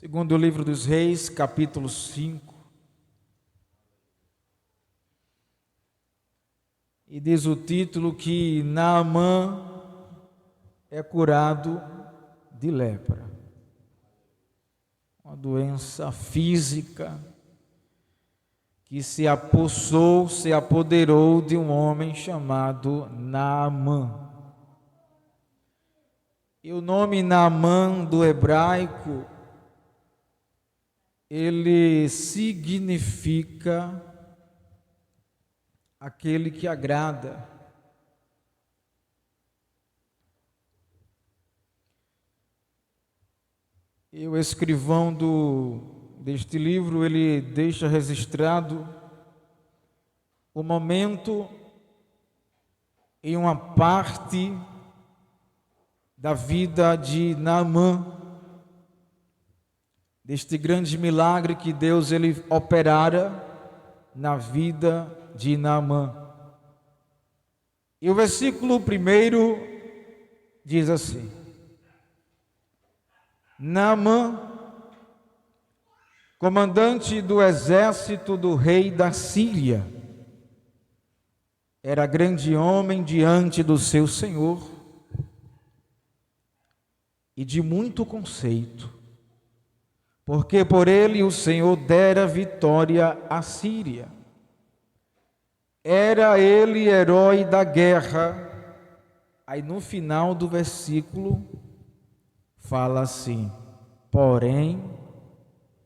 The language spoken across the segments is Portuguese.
Segundo o livro dos Reis, capítulo 5. E diz o título que Naamã é curado de lepra. Uma doença física que se apoderou de um homem chamado Naamã. E o nome Naamã do hebraico, ele significa aquele que agrada. E o escrivão deste livro, ele deixa registrado o momento em uma parte da vida de Naamã, deste grande milagre que Deus ele operara na vida de Naamã. E o versículo 1 diz assim: Naamã, comandante do exército do rei da Síria, era grande homem diante do seu senhor e de muito conceito, porque por ele o Senhor dera vitória à Síria. Era ele herói da guerra. Aí no final do versículo fala assim: porém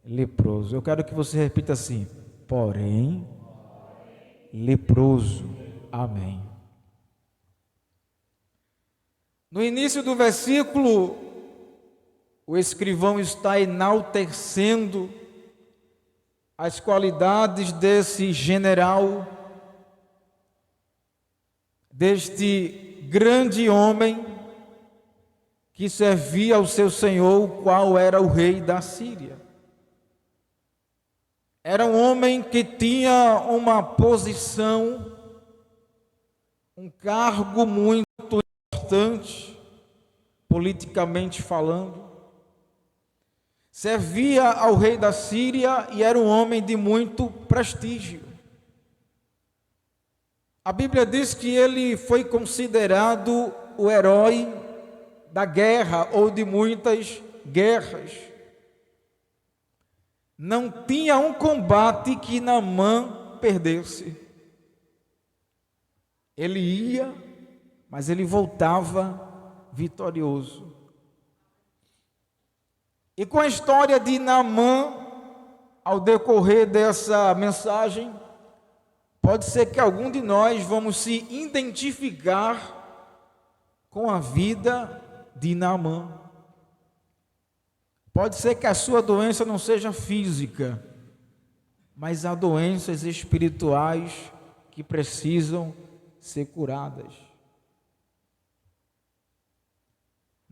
leproso. Eu quero que você repita assim: porém leproso. Amém. No início do versículo, o escrivão está enaltecendo as qualidades desse general, deste grande homem que servia ao seu senhor, o qual era o rei da Síria. Era um homem que tinha uma posição, um cargo muito importante, politicamente falando. Servia ao rei da Síria e era um homem de muito prestígio. A Bíblia diz que ele foi considerado o herói da guerra ou de muitas guerras. Não tinha um combate que Naamã perdesse. Ele ia, mas ele voltava vitorioso. E com a história de Naamã, ao decorrer dessa mensagem, pode ser que algum de nós vamos se identificar com a vida de Naamã. Pode ser que a sua doença não seja física, mas há doenças espirituais que precisam ser curadas.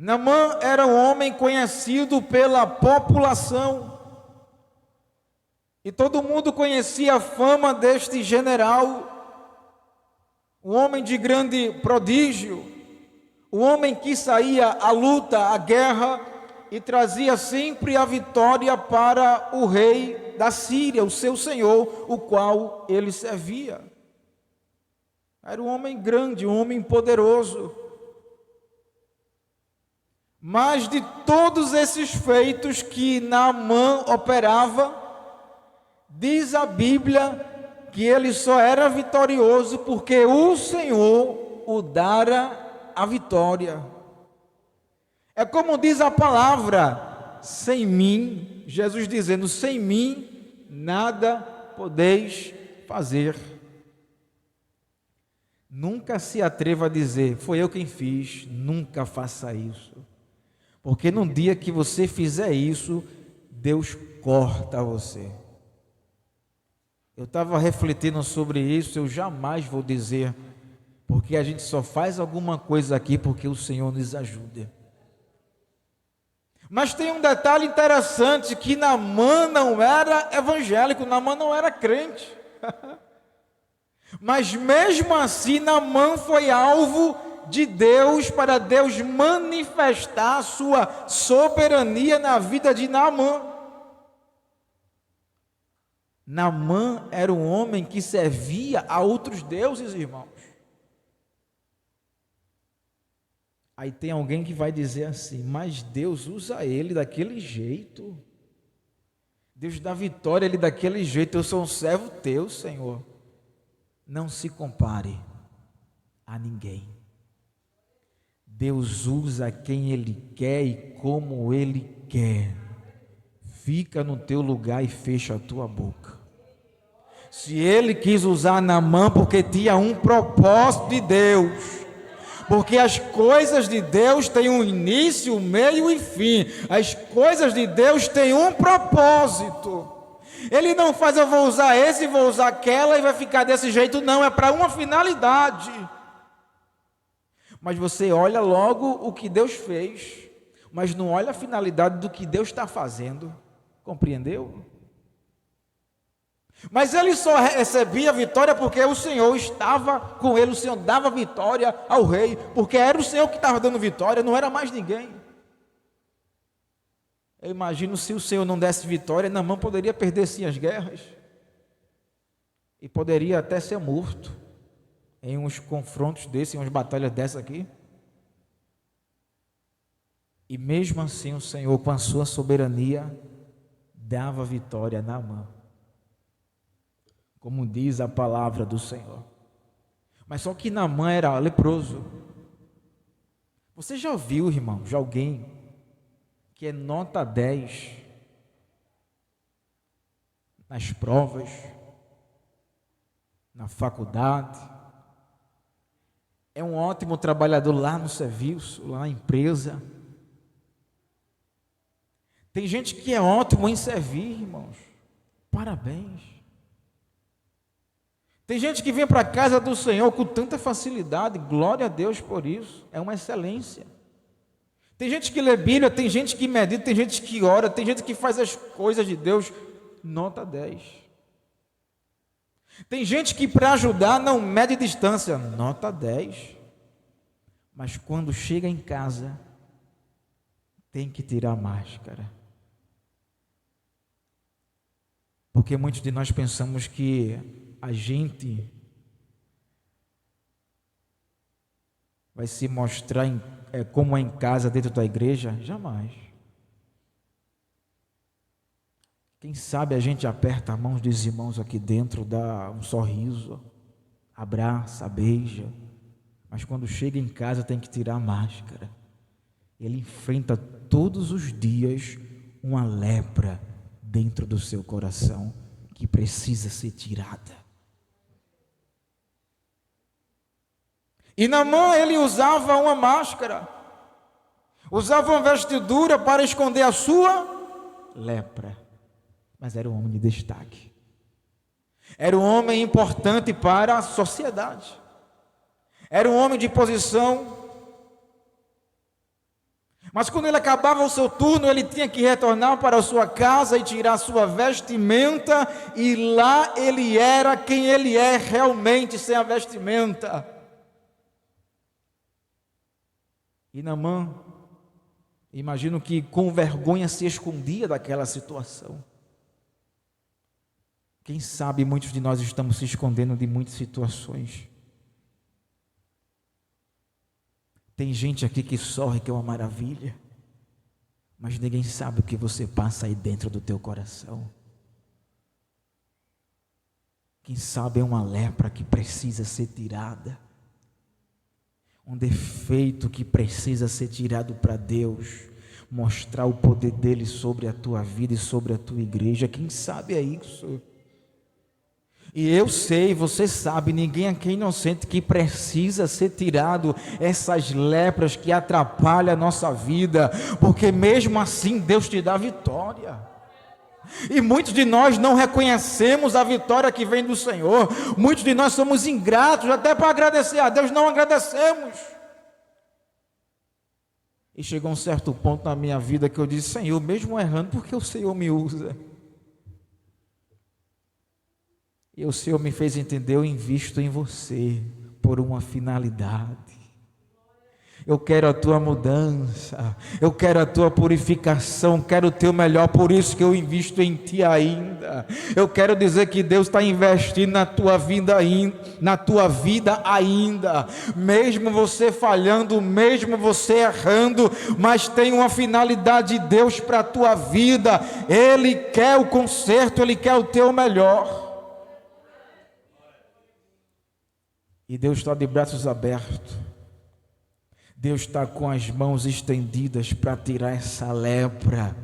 Naamã era um homem conhecido pela população, e todo mundo conhecia a fama deste general, um homem de grande prodígio, um homem que saía à luta, à guerra, e trazia sempre a vitória para o rei da Síria, o seu senhor, o qual ele servia. Era um homem grande, um homem poderoso. Mas de todos esses feitos que Naamã operava, diz a Bíblia que ele só era vitorioso porque o Senhor o dara a vitória. É como diz a palavra: sem mim, Jesus dizendo, sem mim nada podeis fazer. Nunca se atreva a dizer, foi eu quem fiz. Nunca faça isso, porque no dia que você fizer isso, Deus corta você. Eu estava refletindo sobre isso. Eu jamais vou dizer, porque a gente só faz alguma coisa aqui porque o Senhor nos ajuda. Mas tem um detalhe interessante, que Naamã não era evangélico, Naamã não era crente. Mas mesmo assim, Naamã foi alvo de Deus, para Deus manifestar a sua soberania na vida de Naamã. Naamã era um homem que servia a outros deuses, irmãos. Aí tem alguém que vai dizer assim: mas Deus usa ele daquele jeito. Deus dá vitória a ele daquele jeito. Eu sou um servo teu, Senhor. Não se compare a ninguém. Deus usa quem Ele quer e como Ele quer. Fica no teu lugar e fecha a tua boca. Se Ele quis usar Naamã porque tinha um propósito de Deus, porque as coisas de Deus têm um início, um meio e fim. As coisas de Deus têm um propósito. Ele não faz: eu vou usar esse, vou usar aquela e vai ficar desse jeito. Não, é para uma finalidade. Mas você olha logo o que Deus fez, mas não olha a finalidade do que Deus está fazendo. Compreendeu? Mas ele só recebia vitória porque o Senhor estava com ele. O Senhor dava vitória ao rei, porque era o Senhor que estava dando vitória, não era mais ninguém. Eu imagino, se o Senhor não desse vitória, Naamã poderia perder sim as guerras e poderia até ser morto em uns confrontos desses, em umas batalhas dessas aqui. E mesmo assim o Senhor, com a sua soberania, dava vitória a Naamã, como diz a palavra do Senhor. Mas só que Naamã era leproso. Você já ouviu, irmão, de alguém que é nota 10 nas provas, na faculdade, é um ótimo trabalhador lá no serviço, lá na empresa? Tem gente que é ótimo em servir, irmãos, parabéns. Tem gente que vem para a casa do Senhor com tanta facilidade, glória a Deus por isso, é uma excelência. Tem gente que lê Bíblia, tem gente que medita, tem gente que ora, tem gente que faz as coisas de Deus, nota 10. Tem gente que para ajudar não mede distância, nota 10. Mas quando chega em casa, tem que tirar a máscara. Porque muitos de nós pensamos que a gente vai se mostrar como é em casa, dentro da igreja? Jamais. Quem sabe a gente aperta a mão dos irmãos aqui dentro, dá um sorriso, abraça, beija, mas quando chega em casa tem que tirar a máscara. Ele enfrenta todos os dias uma lepra dentro do seu coração que precisa ser tirada. E Naamã, ele usava uma máscara, usava uma vestidura para esconder a sua lepra, mas era um homem de destaque, era um homem importante para a sociedade, era um homem de posição. Mas quando ele acabava o seu turno, ele tinha que retornar para a sua casa e tirar a sua vestimenta, e lá ele era quem ele é realmente, sem a vestimenta. E Naamã, imagino que com vergonha se escondia daquela situação. Quem sabe muitos de nós estamos se escondendo de muitas situações. Tem gente aqui que sorri, que é uma maravilha, mas ninguém sabe o que você passa aí dentro do teu coração. Quem sabe é uma lepra que precisa ser tirada, um defeito que precisa ser tirado para Deus, mostrar o poder dele sobre a tua vida e sobre a tua igreja. Quem sabe é isso. E eu sei, você sabe, ninguém aqui é inocente, que precisa ser tirado essas lepras que atrapalham a nossa vida, porque mesmo assim Deus te dá vitória. E muitos de nós não reconhecemos a vitória que vem do Senhor. Muitos de nós somos ingratos, até para agradecer a Deus não agradecemos. E chegou um certo ponto na minha vida que eu disse: Senhor, mesmo errando, por que o Senhor me usa? E o Senhor me fez entender: eu invisto em você por uma finalidade. Eu quero a tua mudança, eu quero a tua purificação, quero o teu melhor, por isso que eu invisto em ti ainda. Eu quero dizer que Deus está investindo na tua vida ainda, mesmo você falhando, mesmo você errando, mas tem uma finalidade de Deus para a tua vida. Ele quer o conserto, Ele quer o teu melhor. E Deus está de braços abertos. Deus está com as mãos estendidas para tirar essa lepra,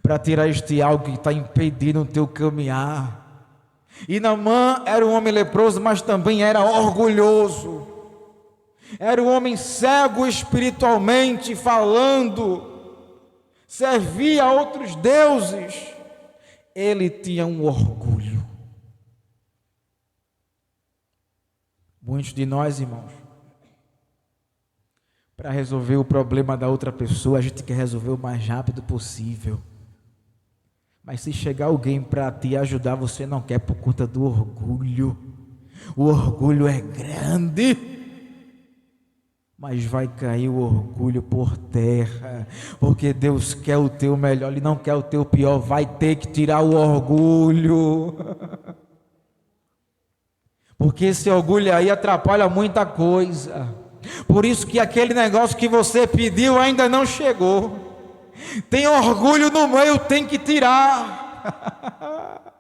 para tirar este algo que está impedindo o teu caminhar. E Naamã era um homem leproso, mas também era orgulhoso, era um homem cego espiritualmente falando, servia a outros deuses, ele tinha um orgulho. Muitos de nós, irmãos, para resolver o problema da outra pessoa, a gente quer resolver o mais rápido possível. Mas se chegar alguém para te ajudar, você não quer por conta do orgulho. O orgulho é grande, mas vai cair o orgulho por terra, porque Deus quer o teu melhor, Ele não quer o teu pior. Vai ter que tirar o orgulho, porque esse orgulho aí atrapalha muita coisa. Por isso que aquele negócio que você pediu ainda não chegou. Tem orgulho no meio, tem que tirar.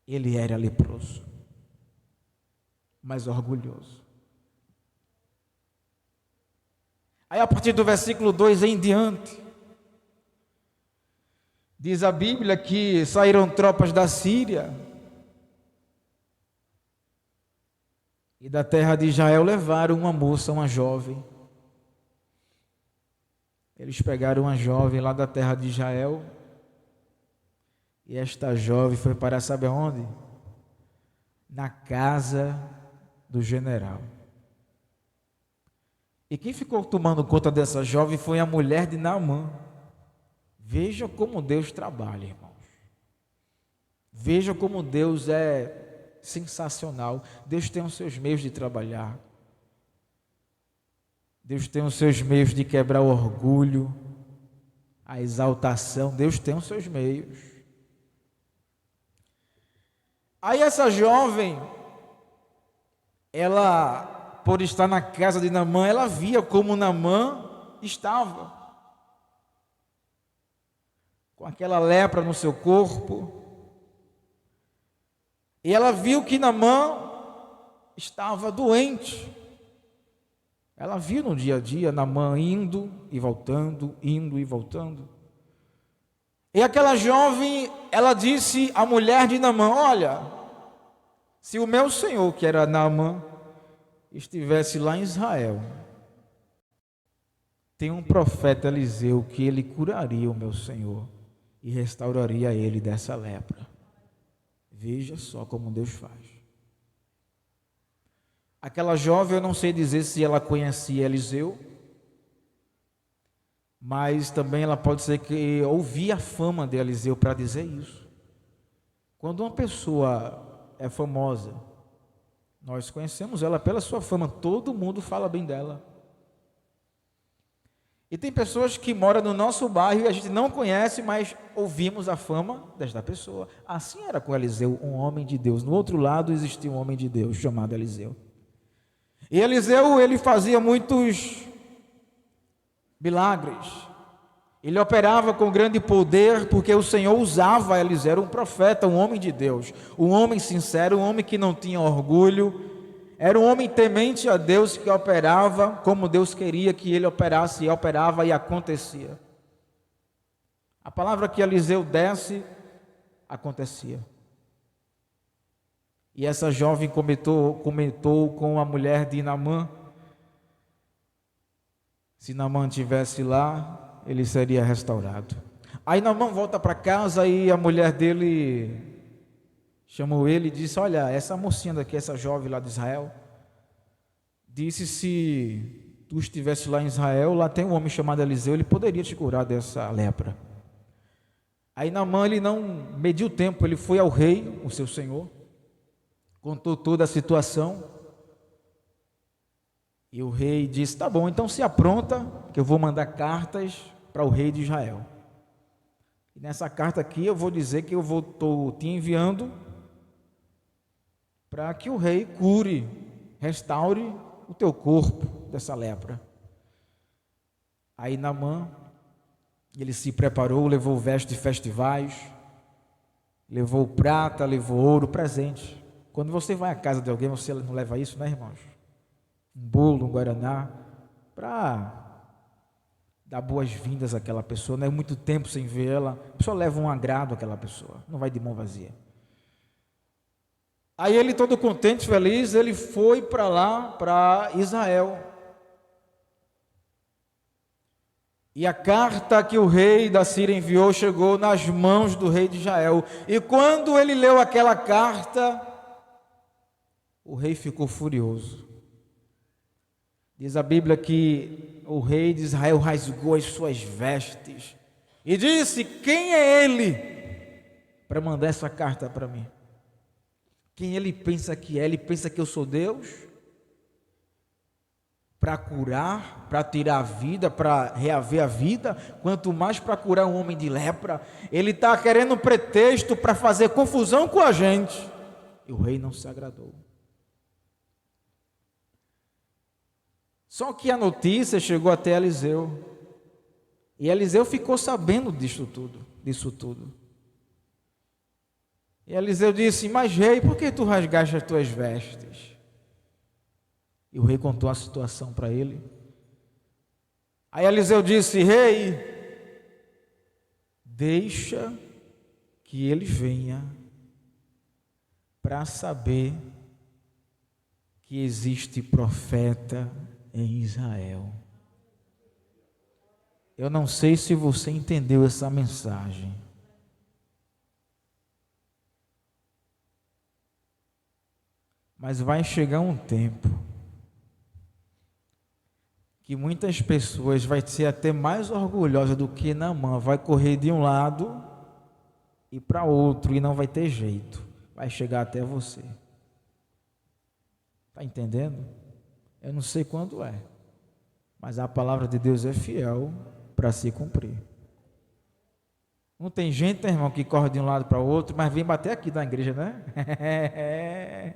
Ele era leproso, mas orgulhoso. Aí a partir do versículo 2 em diante, diz a Bíblia que saíram tropas da Síria e da terra de Israel, levaram uma moça, uma jovem. Eles pegaram uma jovem lá da terra de Israel, e esta jovem foi para, sabe aonde? Na casa do general. E quem ficou tomando conta dessa jovem foi a mulher de Naamã. Veja como Deus trabalha, irmãos. Veja como Deus é sensacional. Deus tem os seus meios de trabalhar. Deus tem os seus meios de quebrar o orgulho, a exaltação. Deus tem os seus meios. Aí essa jovem, ela, por estar na casa de Naamã, ela via como Naamã estava, com aquela lepra no seu corpo. E ela viu que Naamã estava doente. Ela viu no dia a dia Naamã indo e voltando, indo e voltando. E aquela jovem, ela disse à mulher de Naamã: olha, se o meu senhor, que era Naamã, estivesse lá em Israel, tem um profeta Eliseu que ele curaria o meu senhor e restauraria ele dessa lepra. Veja só como Deus faz. Aquela jovem, eu não sei dizer se ela conhecia Eliseu, mas também ela pode ser que ouvia a fama de Eliseu para dizer isso. Quando uma pessoa é famosa, nós conhecemos ela pela sua fama, todo mundo fala bem dela. E tem pessoas que moram no nosso bairro e a gente não conhece, mas ouvimos a fama desta pessoa. Assim era com Eliseu, um homem de Deus. No outro lado existia um homem de Deus chamado Eliseu. E Eliseu, ele fazia muitos milagres. Ele operava com grande poder, porque o Senhor usava Eliseu. Era um profeta, um homem de Deus, um homem sincero, um homem que não tinha orgulho. Era um homem temente a Deus, que operava como Deus queria que ele operasse, e operava e acontecia. A palavra que Eliseu desse, acontecia. E essa jovem comentou com a mulher de Naamã: se Naamã estivesse lá, ele seria restaurado. Aí Naamã volta para casa e a mulher dele chamou ele e disse: olha, essa mocinha daqui, essa jovem lá de Israel, disse: se tu estivesse lá em Israel, lá tem um homem chamado Eliseu, ele poderia te curar dessa lepra. Aí Naamã, ele não mediu tempo, ele foi ao rei, o seu senhor, contou toda a situação, E o rei disse: tá bom, então se apronta, que eu vou mandar cartas para o rei de Israel. E nessa carta aqui eu vou dizer que estou te enviando para que o rei cure, restaure o teu corpo dessa lepra. Aí Naamã, ele se preparou, levou vestes de festivais, levou prata, levou ouro, presente. Quando você vai à casa de alguém, você não leva isso, né, irmãos? Um bolo, um guaraná, para dar boas-vindas àquela pessoa. Não é muito tempo sem ver ela, a pessoa leva um agrado àquela pessoa, não vai de mão vazia. Aí ele, todo contente, feliz, ele foi para lá, para Israel. E a carta que o rei da Síria enviou chegou nas mãos do rei de Israel. E quando ele leu aquela carta, o rei ficou furioso. Diz a Bíblia que o rei de Israel rasgou as suas vestes e disse: quem é ele para mandar essa carta para mim? Quem ele pensa que é? Ele pensa que eu sou Deus? Para curar, para tirar a vida, para reaver a vida, quanto mais para curar um homem de lepra. Ele está querendo um pretexto para fazer confusão com a gente. E o rei não se agradou. Só que a notícia chegou até Eliseu. E Eliseu ficou sabendo disso tudo. E Eliseu disse: mas rei, por que tu rasgaste as tuas vestes? E o rei contou a situação para ele. Aí Eliseu disse: rei, deixa que ele venha para saber que existe profeta em Israel. Eu não sei se você entendeu essa mensagem. Mas vai chegar um tempo que muitas pessoas vai ser até mais orgulhosa do que Naamã, vai correr de um lado e para outro e não vai ter jeito, vai chegar até você. Está entendendo? Eu não sei quando é, mas a palavra de Deus é fiel para se cumprir. Não tem gente, irmão, que corre de um lado para o outro, mas vem bater aqui na igreja, né?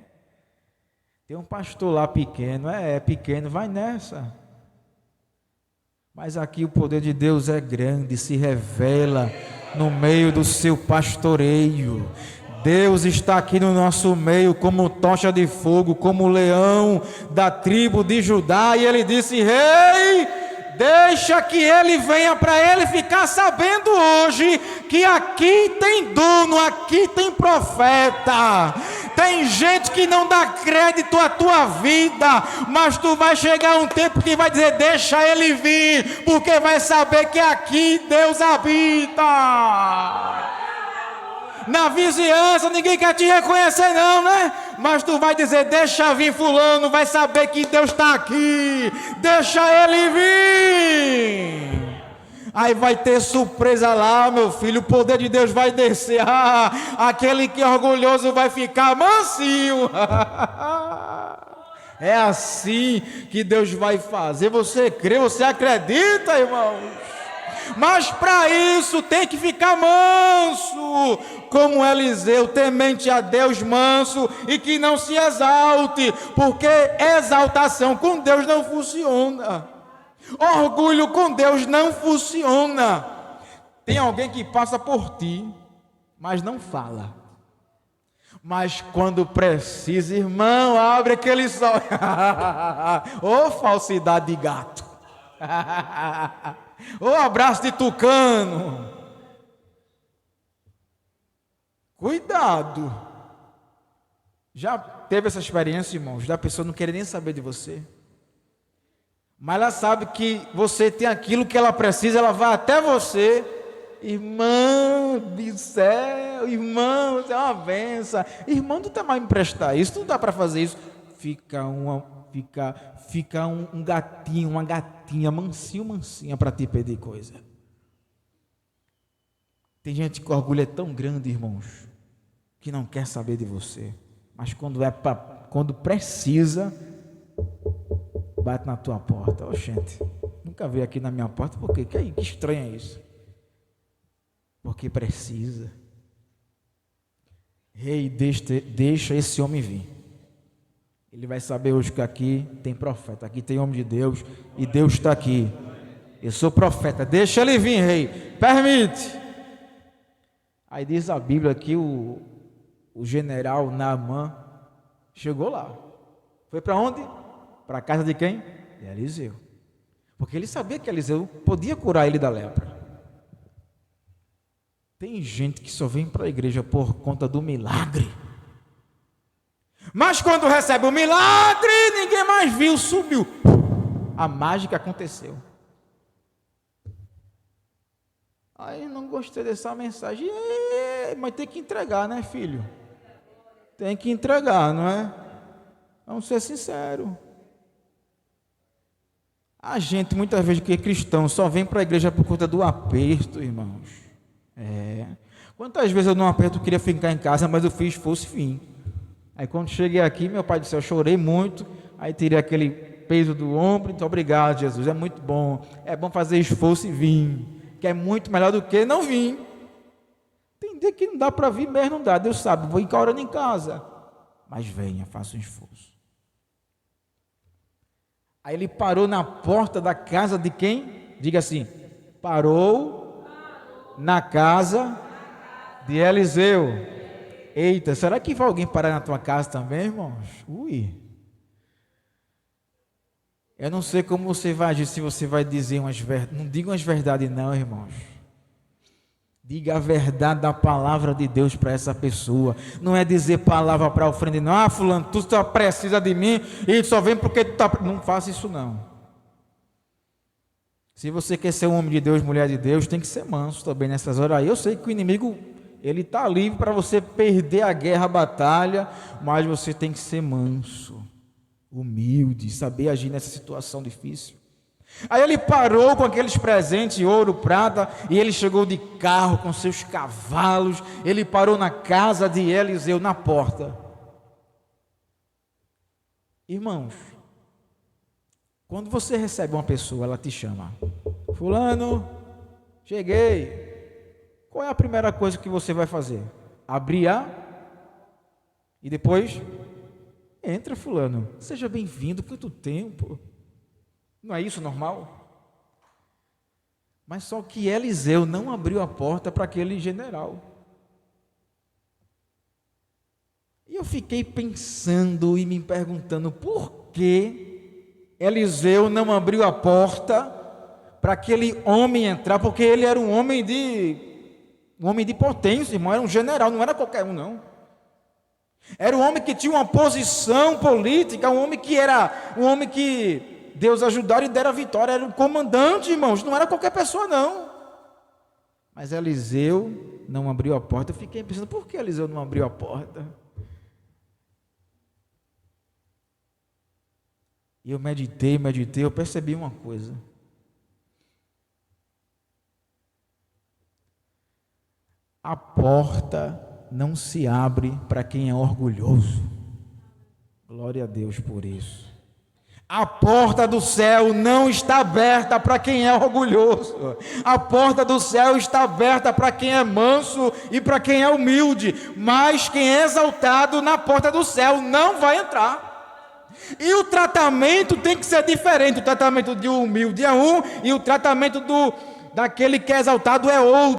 Tem um pastor lá pequeno, pequeno, vai nessa. Mas aqui o poder de Deus é grande, se revela no meio do seu pastoreio. Deus está aqui no nosso meio como tocha de fogo, como leão da tribo de Judá. E ele disse: rei, deixa que ele venha, para ele ficar sabendo hoje que aqui tem dono, aqui tem profeta. Tem gente que não dá crédito à tua vida, mas tu vai chegar um tempo que vai dizer: deixa ele vir, porque vai saber que aqui Deus habita. Na vizinhança ninguém quer te reconhecer não, né? Mas tu vai dizer: deixa vir fulano, vai saber que Deus está aqui, deixa ele vir. Aí vai ter surpresa lá, meu filho, o poder de Deus vai descer. Aquele que é orgulhoso vai ficar mansinho. É assim que Deus vai fazer. Você crê, você acredita, irmãos? Mas para isso tem que ficar manso, como Eliseu, temente a Deus, manso, e que não se exalte, porque exaltação com Deus não funciona. Orgulho com Deus não funciona. Tem alguém que passa por ti, mas não fala. Mas quando precisa, irmão, abre aquele sol. Ô falsidade de gato. Ô abraço de tucano. Cuidado. Já teve essa experiência, irmãos, da pessoa não querer nem saber de você? Mas ela sabe que você tem aquilo que ela precisa, ela vai até você. Irmão do céu, irmão, você é uma benção. Irmão, não dá mais me emprestar isso, não dá para fazer isso. Fica um gatinho, uma gatinha, mansinha para te pedir coisa. Tem gente que o orgulho é tão grande, irmãos, que não quer saber de você. Mas quando precisa, bate na tua porta. Oxente, nunca veio aqui na minha porta, por quê? Que estranho é isso? Porque precisa. Rei, deixa esse homem vir. Ele vai saber hoje que aqui tem profeta, aqui tem homem de Deus, e Deus está aqui. Eu sou profeta, deixa ele vir, rei, permite. Aí diz a Bíblia que o general Naamã chegou lá. Foi para onde? Para a casa de quem? De Eliseu. Porque ele sabia que Eliseu podia curar ele da lepra. Tem gente que só vem para a igreja por conta do milagre. Mas quando recebe o milagre, ninguém mais viu, sumiu. A mágica aconteceu. Aí não gostei dessa mensagem. Mas tem que entregar, né, filho? Tem que entregar, não é? Vamos ser sinceros. A gente, muitas vezes, que é cristão, só vem para a igreja por conta do aperto, irmãos. Quantas vezes eu não aperto, queria ficar em casa, mas eu fiz fosse fim. Aí quando cheguei aqui, meu pai disse, eu chorei muito, aí tirei aquele peso do ombro, então obrigado, Jesus, é muito bom, é bom fazer esforço e vir, que é muito melhor do que não vir. Tem dia que não dá para vir mesmo, não dá, Deus sabe, vou ficar orando em casa, mas venha, faça um esforço. Aí ele parou na porta da casa de quem? Diga assim, parou na casa de Eliseu. Eita, será que vai alguém parar na tua casa também, irmãos? Ui. Eu não sei como você vai agir, se você vai dizer umas verdades. Não diga umas verdades não, irmãos. Diga a verdade da palavra de Deus para essa pessoa. Não é dizer palavra para ofender, não. Ah, fulano, tu só precisa de mim e só vem porque tu está... Não faça isso não. Se você quer ser um homem de Deus, mulher de Deus, tem que ser manso também nessas horas aí. Eu sei que o inimigo... ele está livre para você perder a guerra, a batalha, mas você tem que ser manso, humilde, saber agir nessa situação difícil. Aí ele parou com aqueles presentes, ouro, prata, e ele chegou de carro com seus cavalos, ele parou na casa de Eliseu, na porta. Irmãos, quando você recebe uma pessoa, ela te chama, fulano, cheguei. Qual é a primeira coisa que você vai fazer? Abrir e depois entra, fulano. Seja bem-vindo, quanto tempo. Não é isso normal? Mas só que Eliseu não abriu a porta para aquele general. E eu fiquei pensando e me perguntando por que Eliseu não abriu a porta para aquele homem entrar, porque ele era um homem de potência, irmão, era um general, não era qualquer um, não. Era um homem que tinha uma posição política, um homem que Deus ajudara e dera vitória, era um comandante, irmãos, não era qualquer pessoa, não. Mas Eliseu não abriu a porta. Eu fiquei pensando, por que Eliseu não abriu a porta? E eu meditei, eu percebi uma coisa. A porta não se abre para quem é orgulhoso. Glória a Deus por isso. A porta do céu não está aberta para quem é orgulhoso. A porta do céu está aberta para quem é manso e para quem é humilde. Mas quem é exaltado na porta do céu não vai entrar. E o tratamento tem que ser diferente. O tratamento de humilde é um e o tratamento daquele que é exaltado é outro.